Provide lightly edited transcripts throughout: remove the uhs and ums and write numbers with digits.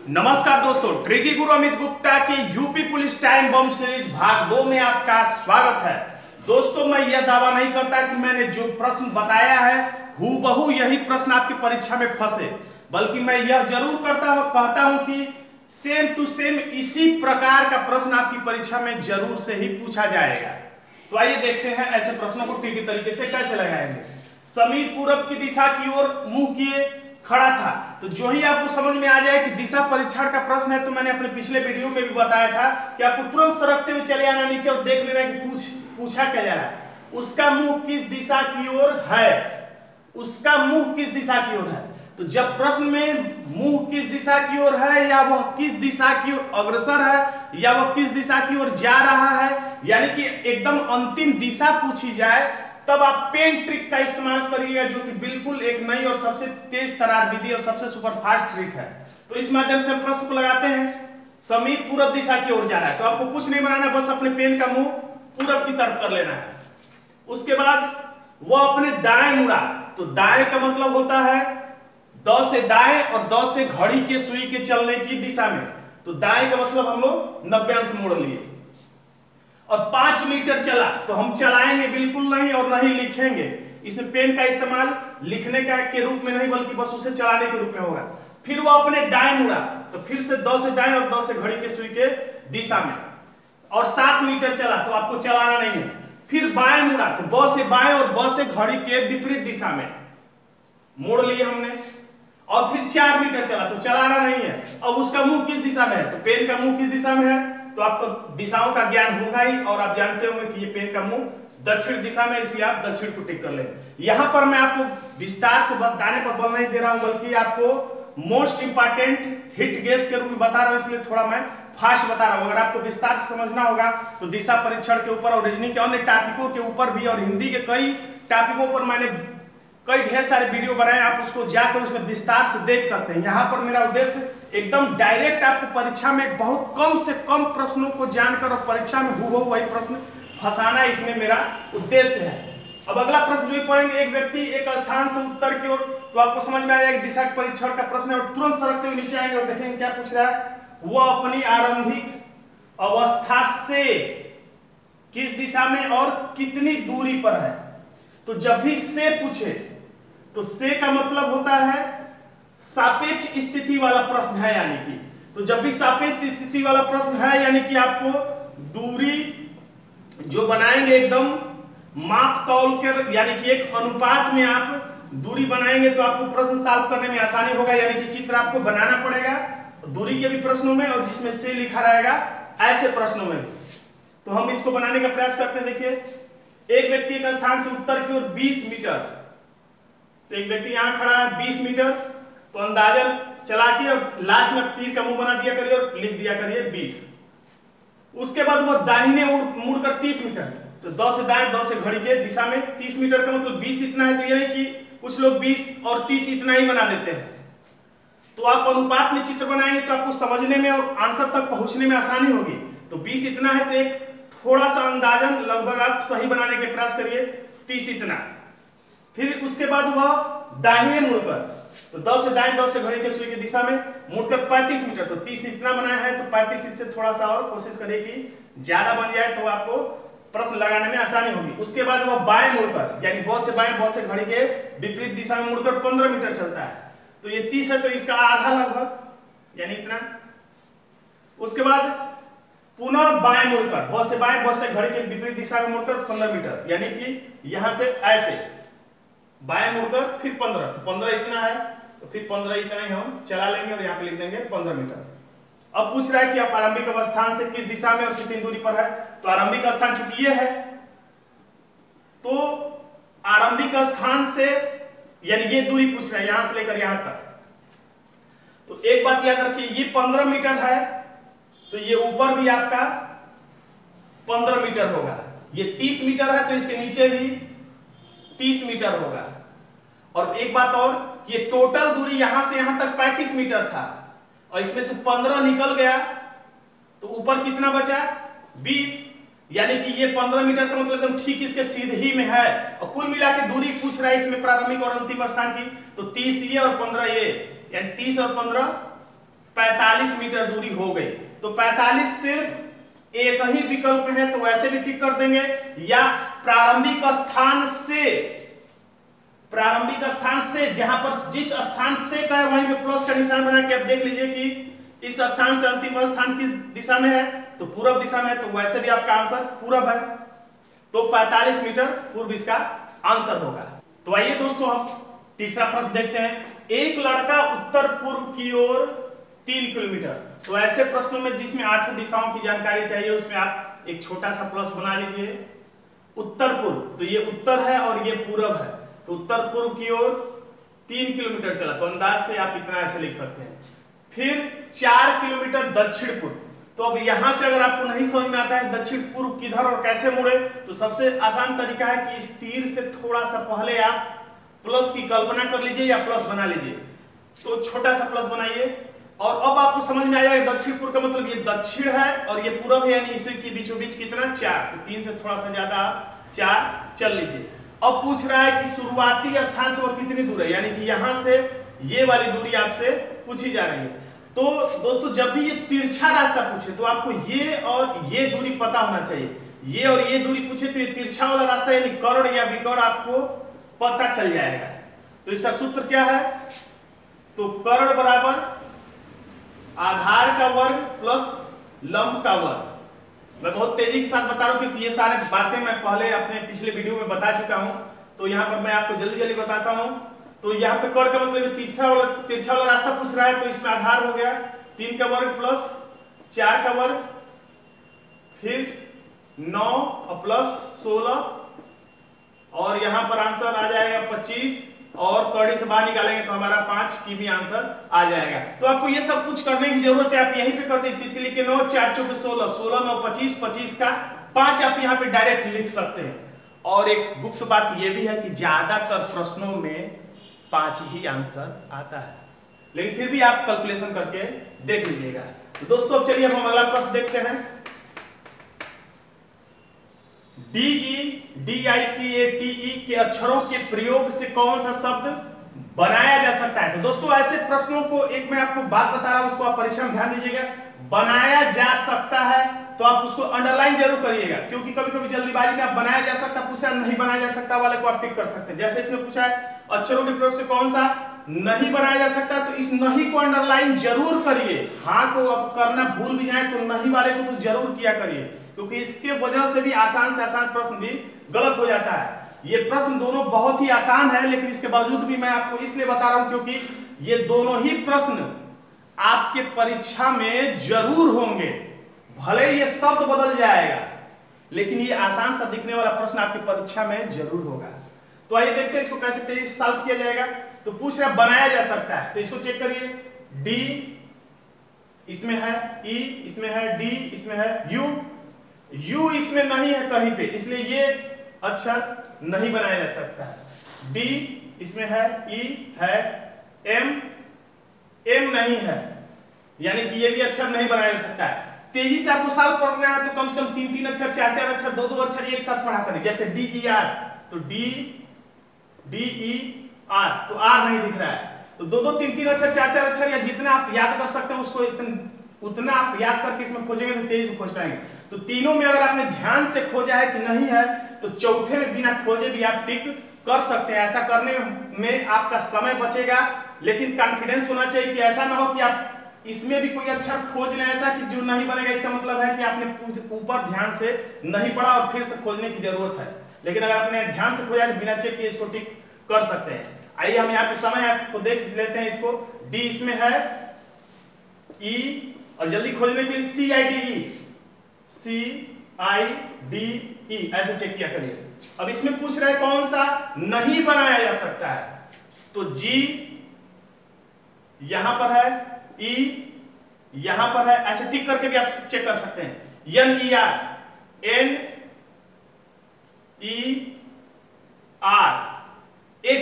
नमस्कार दोस्तों, ट्रिकी गुरु अमित गुप्ता की UP police time bomb series भाग 2 में आपका स्वागत है। दोस्तों, मैं यह दावा नहीं करता कि मैंने जो प्रश्न बताया है हूबहू यही प्रश्न आपकी परीक्षा में फंसे, बल्कि मैं यह जरूर कहता हूं कि सेम टू सेम इसी प्रकार का प्रश्न आपकी परीक्षा में जरूर से ही पूछा जाएगा। तो आइए देखते हैं ऐसे प्रश्नों को ट्रिकी तरीके से कैसे लगाएंगे। समीर पूरब की दिशा की ओर मुंह किए खड़ा था, तो जो ही आपको समझ में आ जाए कि दिशा परीक्षण का प्रश्न है, तो मैंने अपने पिछले वीडियो में भी बताया था कि आपको तुरंत सरकते हुए चले आना नीचे और देख लेना कि पूछा क्या जा रहा है। उसका मुंह किस दिशा की ओर है, उसका मुंह किस दिशा की ओर है। तो जब प्रश्न में मुंह किस दिशा की ओर है, या वह किस दिशा की ओर अग्रसर है, या वह किस दिशा की ओर जा रहा है, यानी कि एकदम अंतिम दिशा पूछी जाए, तब आप पेन ट्रिक का इस्तेमाल करिएगा, जो कि बिल्कुल एक नई और सबसे तेज तरार विधि और सबसे सुपरफास्ट ट्रिक है। तो इस माध्यम से हम प्रश्न को लगाते हैं। समीर पूरब दिशा की ओर जा रहा है, तो आपको कुछ नहीं बनाना, बस अपने पेन का मुंह पूरब की तरफ कर लेना है। उसके बाद वह अपने दाएं मुड़ा, तो दाएं का मतलब होता है द से दाएं और द से घड़ी के सुई के चलने की दिशा में। तो दाएं का मतलब हम लोग 90 अंश मोड़ लिए। और 5 मीटर चला, तो हम चलाएंगे बिल्कुल नहीं और नहीं लिखेंगे। इसमें पेन का इस्तेमाल लिखने का के रूप में नहीं, बल्कि बस उसे चलाने के रूप में होगा। फिर वो अपने दाएं मुड़ा, तो फिर से द से दाएं और द से घड़ी के सुई के दिशा में। और 7 मीटर चला, तो आपको चलाना नहीं है। फिर बाएं मुड़ा, तो ब से बाएं और ब से घड़ी के विपरीत दिशा में मोड़ लिए हमने। और फिर 4 मीटर चला, तो चलाना नहीं है। अब उसका मुंह किस दिशा में है, तो पेन का मुंह किस दिशा में है, तो आपको दिशाओं का ज्ञान होगा ही, और आप जानते होंगे कि ये पेन का मुंह दक्षिण दिशा में, इसलिए आप दक्षिण को टिक कर लें। यहां पर मैं आपको विस्तार से बताने पर बल नहीं दे रहा हूं, बल्कि आपको मोस्ट इंपॉर्टेंट हिट गेस के रूप में बता रहा हूं, इसलिए थोड़ा मैं फास्ट बता रहा हूं। अगर आपको विस्तार से समझना होगा तो दिशा परीक्षण के ऊपर और रीजनिंग के अन्य टॉपिकों के ऊपर भी, और हिंदी के कई टॉपिकों पर मैंने कई ढेर सारे वीडियो बनाए, आप उसको जाकर उसमें विस्तार से देख सकते हैं। यहाँ पर मेरा उद्देश्य एकदम डायरेक्ट आपको परीक्षा में बहुत कम से कम प्रश्नों को जानकर और परीक्षा में हूबहू वही प्रश्न फंसाना, इसमें मेरा उद्देश्य है। अब अगला प्रश्न जो पढ़ेंगे, एक व्यक्ति एक स्थान से उत्तर की ओर, तो आपको समझ में आ जाएगा दिशा के परीक्षण का प्रश्न है। और तुरंत सरकते हुए नीचे आएंगे और देखेंगे क्या पूछ रहा है। वह अपनी आरंभिक अवस्था से किस दिशा में और कितनी दूरी पर है। तो जब भी से पूछे, तो से का मतलब होता है सापेक्ष स्थिति वाला प्रश्न है, यानी कि तो जब भी सापेक्ष स्थिति वाला प्रश्न है, यानी कि आपको दूरी जो बनाएंगे एकदम माप तौल कर, यानी कि एक अनुपात में आप दूरी बनाएंगे, तो आपको प्रश्न सॉल्व करने में आसानी होगा। यानी कि चित्र आपको बनाना पड़ेगा दूरी के भी प्रश्नों में, और जिसमें से लिखा रहेगा ऐसे प्रश्नों में भी। तो हम इसको बनाने का प्रयास करते हैं। देखिए, एक व्यक्ति एक स्थान से उत्तर की ओर 20 मीटर, तो एक व्यक्ति यहां खड़ा है 20 मीटर, तो अंदाजन चला के और लास्ट में तीर का मुंह बना दिया करिए और लिख दिया करिए 20। उसके बाद वो दाहिने मुड़कर 30 मीटर, तो 10 से दाएं 10 से घड़ी के दिशा में 30 मीटर का मतलब 20 इतना है। तो ये नहीं कि कुछ लोग 20 और 30 इतना ही बना देते हैं। तो आप अनुपात में चित्र बनाएंगे तो आपको समझने में और आंसर तक पहुंचने में आसानी होगी। तो 20 इतना है, तो एक थोड़ा सा अंदाजन लगभग आप सही बनाने के प्रयास करिए, 30 इतना। फिर उसके बाद वह दाहिने मुड़कर, तो 10 से दाएं 10 से घड़ी के सुई की दिशा में मुड़कर 35 मीटर, तो 30 इतना बनाया है, तो 35 इससे थोड़ा सा और कोशिश करिए कि ज्यादा बन जाए, तो आपको प्रश्न लगाने में आसानी होगी। उसके बाद वह बाएं मुड़कर, यानी ब से बाएं ब से घड़ी के विपरीत दिशा में मुड़कर 15 मीटर चलता है, तो ये 30 है, तो इसका आधा लगभग, यानी इतना। उसके बाद पुनः बाएं मुड़कर, ब से बाएं ब से घड़ी के विपरीत दिशा में मुड़कर 15 मीटर, यानी कि यहां से ऐसे बाएं मुड़कर फिर 15, तो 15 इतना है, तो फिर 15 इतना ही हम चला लेंगे और यहाँ पे लिख देंगे 15 मीटर। अब पूछ रहा है कि आप आरंभिक अवस्थान से किस दिशा में और कितनी दूरी पर है। तो आरंभिक स्थान चूंकि ये है, तो आरंभिक स्थान से यानी ये दूरी पूछ रहा है यहां से लेकर यहां तक। तो एक बात याद रखिए, ये 15 मीटर है, तो ये ऊपर भी आपका 15 मीटर होगा। ये 30 मीटर है, तो इसके नीचे भी 30 मीटर होगा। और एक बात और, ये टोटल दूरी यहां से यहां तक 35 मीटर था, और इसमें से 15 निकल गया, तो ऊपर कितना बचा 20, यानी कि ये 15 मीटर का मतलब एकदम ठीक इसके सीधे ही में है। और कुल मिला के दूरी पूछ रहा है इसमें प्रारंभिक और अंतिम स्थान की, तो 30 ये और 15 ये, यानी 30 और 15 45 मीटर दूरी हो गई। तो 45 सिर्फ एक ही विकल्प है, तो वैसे भी टिक कर देंगे, या प्रारंभिक स्थान से जहां पर जिस स्थान से का है वहीं पे प्लस का निशान बना के आप देख लीजिए कि इस स्थान से अंतिम स्थान किस दिशा में है, तो पूर्व दिशा में है, तो वैसे भी आपका आंसर पूर्व है। तो 45 मीटर पूर्व इसका आंसर होगा। तो आइए दोस्तों हम तीसरा प्रश्न देखते हैं। एक लड़का उत्तर पूर्व की ओर 3 किलोमीटर। तो ऐसे प्रश्नों में जिसमें 8 दिशाओं की जानकारी चाहिए उसमें आप एक छोटा सा प्लस बना लीजिए। उत्तर पूर्व, तो ये उत्तर है और ये पूर्व है, तो उत्तर पूर्व की ओर 3 किलोमीटर चला, तो अंदाज से आप इतना ऐसे लिख सकते हैं। फिर 4 किलोमीटर दक्षिण पूर्व। तो अब यहां से अगर आपको नहीं समझ में आता है दक्षिण पूर्व किधर और कैसे मुड़े, तो सबसे आसान तरीका है कि इस तीर से थोड़ा सा पहले आप प्लस की कल्पना कर लीजिए या प्लस बना लीजिए। तो छोटा सा प्लस बनाइए और अब आपको समझ में आ जाएगा दक्षिण पूर्व का मतलब ये दक्षिण है और ये पूर्व है, यानी इसके बीचों बीच कितना 4, तो 3 से थोड़ा सा ज्यादा 4 चल लीजिए। अब पूछ रहा है कि शुरुआती स्थान से वो कितनी दूर है, यानी कि यहां से ये वाली दूरी आपसे पूछी जा रही है। तो दोस्तों जब भी ये तिरछा रास्ता पूछे तो आपको ये और ये दूरी पता होना चाहिए। ये और ये दूरी पूछे तो ये तिरछा वाला रास्ता यानी कर्ण या विकर्ण आपको पता चल जाएगा। तो इसका सूत्र क्या है, तो कर्ण बराबर आधार का वर्ग प्लस लंब का वर्ग। मैं बहुत तेजी के साथ बता रहा हूं क्योंकि ये सारे बातें मैं पहले अपने पिछले वीडियो में बता चुका हूं, तो यहाँ पर मैं आपको जल्दी जल्दी बताता हूं। तो यहाँ पे कर्ण का मतलब तिरछा वाला रास्ता पूछ रहा है, तो इसमें आधार हो गया 3 का वर्ग प्लस 4 का वर्ग, फिर 9 और प्लस 16, और यहाँ पर आंसर आ जाएगा 25, और कड़ी से बाहर निकालेंगे तो हमारा 5 की भी आंसर आ जाएगा। तो आपको ये सब कुछ करने की जरूरत है, आप यहीं पे कर दें। तितली के 9, 4 चौके 16, 16 9 25, 25 का 5 आप यहाँ पे डायरेक्ट लिख सकते हैं। और एक गुप्त बात ये भी है कि ज्यादातर प्रश्नों में 5 ही आंसर आता है, लेकिन फिर भी आप कैलकुलेशन करके देख लीजिएगा। तो दोस्तों अब चलिए हम अगला प्रश्न देखते हैं। DEDICATE के अक्षरों के प्रयोग से कौन सा शब्द बनाया जा सकता है। तो दोस्तों ऐसे प्रश्नों को एक मैं आपको बात बता रहा हूं, उसको आप परीक्षा में ध्यान दीजिएगा। बनाया जा सकता है तो आप उसको अंडरलाइन जरूर करिएगा, क्योंकि कभी कभी जल्दीबाजी में आप बनाया जा सकता पूछा, नहीं बनाया जा सकता वाले को आप टिक कर सकते हैं। जैसे इसमें पूछा है अक्षरों के प्रयोग से कौन सा नहीं बनाया जा सकता, तो इस नहीं को अंडरलाइन जरूर करिए। हाँ को आप करना भूल भी जाए तो नहीं वाले को तो जरूर किया करिए, क्योंकि इसके वजह से भी आसान से आसान प्रश्न भी गलत हो जाता है। ये प्रश्न दोनों बहुत ही आसान है, लेकिन इसके बावजूद भी मैं आपको इसलिए बता रहा हूं क्योंकि ये दोनों ही प्रश्न आपके परीक्षा में जरूर होंगे। भले ये शब्द बदल जाएगा, लेकिन ये आसान सा दिखने वाला प्रश्न आपकी परीक्षा में जरूर होगा। तो आइए देखते हैं इसको कैसे तेजी से सॉल्व किया जाएगा। तो पूछ रहा बनाया जा सकता है, तो इसको चेक करिए। डी इसमें है, ई इसमें है, डी इसमें है, यू इसमें नहीं है कहीं पे, इसलिए ये अक्षर नहीं बनाया जा सकता है। डी इसमें है, ई है, एम नहीं है, यानी कि ये भी अक्षर नहीं बनाया जा सकता है। तेजी से आपको सॉल्व करना है तो कम से कम 3-3 अक्षर, 4-4 अक्षर, 2-2 अक्षर एक साथ पढ़ा करें। जैसे DER, तो DER, तो R नहीं दिख रहा है, तो 2-2 3-3 अक्षर, 4-4 अक्षर या जितना आप याद कर सकते हैं उसको उतना आप याद करके इसमें खोजेंगे तो तेजी से खोज पाएंगे। तो तीनों में अगर आपने ध्यान से खोजा है कि नहीं है, तो चौथे में बिना खोजे भी आप टिक कर सकते हैं। ऐसा करने में आपका समय बचेगा, लेकिन कॉन्फिडेंस होना चाहिए कि ऐसा ना हो कि आप इसमें भी कोई अक्षर खोज लें ऐसा कि जो नहीं बनेगा। इसका मतलब है कि आपने ऊपर ध्यान से नहीं पढ़ा और फिर से खोजने की जरूरत है। लेकिन अगर आपने ध्यान से खोजा तो बिना चेक किए इसको टिक कर सकते हैं। आइए हम यहाँ पे समय आपको देख लेते हैं। इसको डी इसमें है, ई और जल्दी खोजने के लिए CIDE ऐसे चेक किया करिए। अब इसमें पूछ रहा है कौन सा नहीं बनाया जा सकता है, तो जी यहां पर है, ई यहां पर है, ऐसे टिक करके भी आप चेक कर सकते हैं। NER, ATE,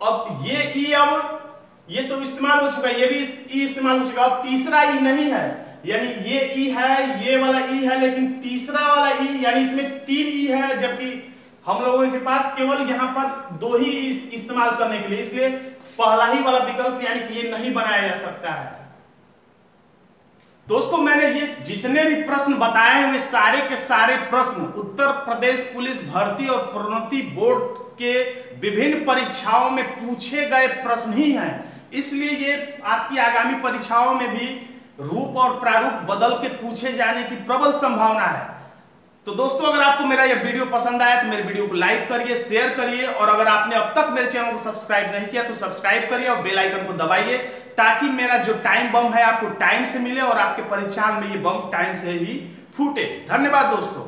अब ये ई अब ये तो इस्तेमाल हो चुका है, ये भी ई इस्तेमाल हो चुका है। अब तीसरा ई नहीं है, यानी ये ई है, ये वाला ई है, लेकिन तीसरा वाला ई यानी इसमें 3 ई है, जबकि हम लोगों के पास केवल यहाँ पर 2 ही इस्तेमाल करने के लिए, इसलिए पहला ही वाला विकल्प यानी कि ये नहीं बनाया जा सकता है। दोस्तों मैंने ये जितने भी प्रश्न बताए हैं वे सारे के सारे प्रश्न उत्तर प्रदेश पुलिस भर्ती और प्रोन्नति बोर्ड के विभिन्न परीक्षाओं में पूछे गए प्रश्न ही हैं, इसलिए ये आपकी आगामी परीक्षाओं में भी रूप और प्रारूप बदल के पूछे जाने की प्रबल संभावना है। तो दोस्तों अगर आपको मेरा यह वीडियो पसंद आया तो मेरे वीडियो को लाइक करिए, शेयर करिए, और अगर आपने अब तक मेरे चैनल को सब्सक्राइब नहीं किया तो सब्सक्राइब करिए और बेल आइकन को दबाइए, ताकि मेरा जो टाइम बम है आपको टाइम से मिले और आपके परीक्षा में ये बम टाइम से भी फूटे। धन्यवाद दोस्तों।